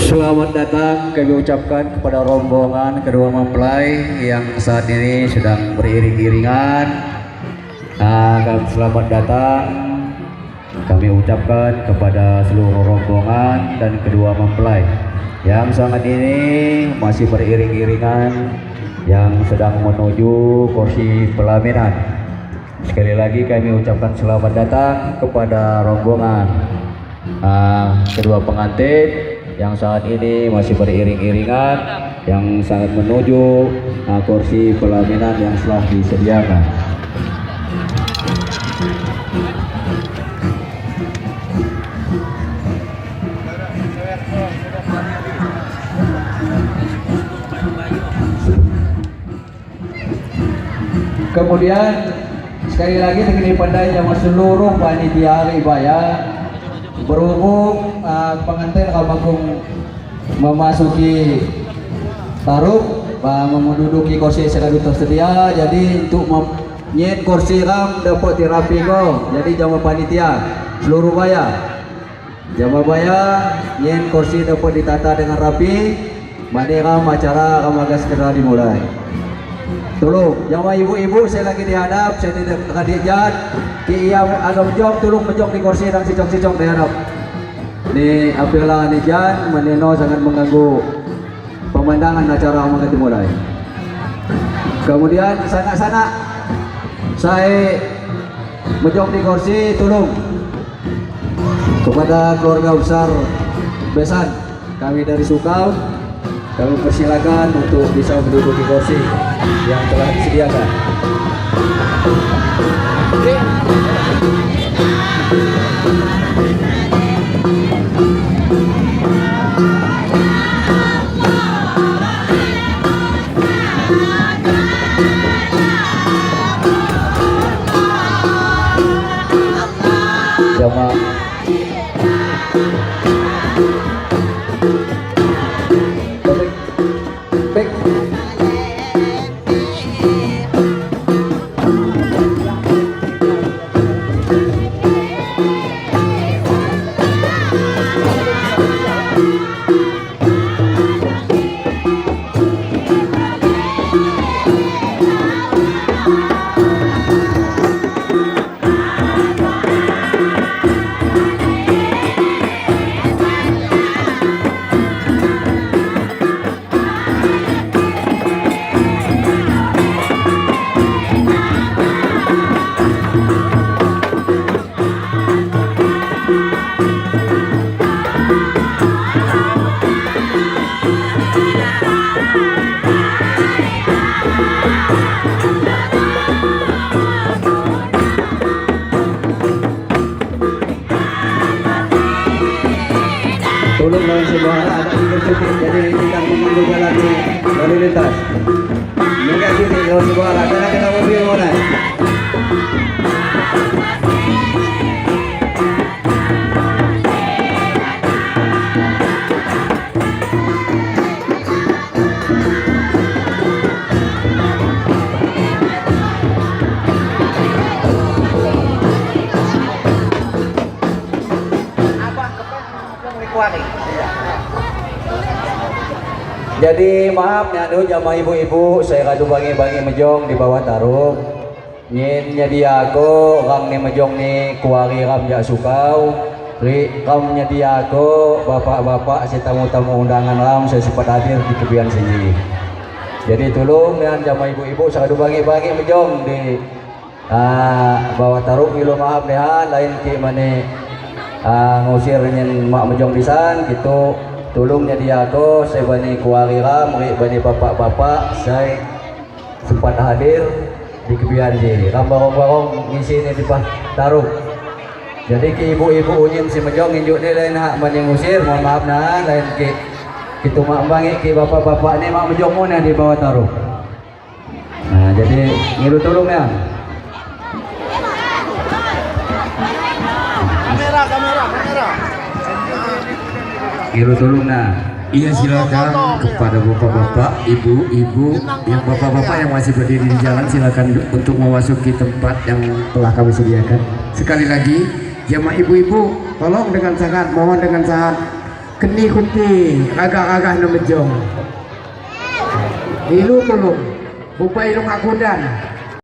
Selamat datang kami ucapkan kepada rombongan kedua mempelai yang saat ini sedang beriring-iringan. Selamat datang kami ucapkan kepada seluruh rombongan dan kedua mempelai yang saat ini masih beriring-iringan yang sedang menuju kursi pelaminan. Sekali lagi kami ucapkan selamat datang kepada rombongan kedua pengantin yang saat ini masih beriring-iringan yang sangat menuju kursi pelaminan yang telah disediakan. Kemudian sekali lagi begini pandai sama seluruh panitia ribaya, berhubung pengantin kampung memasuki taruh menduduki kursi yang tersedia, jadi untuk nyet kursi ram dapat dirapi go. Jadi jamaah panitia seluruh baya, jamaah baya nyet kursi dapat ditata dengan rapi. Manera acara kamaga segera dimulai. Tolong jamaah ibu-ibu, saya lagi dihadap, saya tidak kadijat ki iya agak menjong, tolong menjong di kursi dan sicong-sicong dihadap. Ni apabila nijan menino sangat mengganggu pemandangan acara akan dimulai. Kemudian sanak-sanak saya menjong di kursi, tolong kepada keluarga besar besan kami dari Sukau, kami persilakan untuk bisa menduduki kursi yang telah disediakan. Jamaah tolong lawan sebuah ada pinggir cuti, jadi tidak mengganggu jalan di lalu lintas. Minggir cuti lawan sebuah karena kita mobil mana. Jadi maaf nyadu jamaah ibu-ibu, saya kadu bagi-bagi mejong di bawah taruh. Nyin nyedia aku orang ni mejong ni kuari ram jak Sukau. Ri ram nyedia aku bapak-bapak si tamu-tamu undangan ram saya sempat hadir di kebian sini. Jadi tolong dengan jamaah ibu-ibu saya kadu bagi-bagi mejong di bawah taruh. Kilo maaf nehan lain ki mane ngusir nyin mak mejong di san gitu. Tolong nyedia aku, saya bani kuari ram, bani bapak-bapak, saya sempat hadir di kebian ini. Ram barong-barong ngisi ini di taruh. Jadi ke ibu-ibu unyin si mejong injuk ni lain hak bani ngusir, mohon maaf nah lain ke Kita mak bangi ke bapak-bapak ni mak menjong mana di bawah taruh. Nah, jadi ngiru tolong ya. Kamera. Ngiru tolong nah. Iya, silakan kepada bapak-bapak, ibu-ibu, yang bapak-bapak yang masih berdiri di jalan, silakan untuk memasuki tempat yang telah kami sediakan. Sekali lagi, jamaah ibu-ibu, tolong dengan sangat, mohon dengan sangat keni kunti, agak-agak nemejong. Ilu tolong, upaya ilung akudan.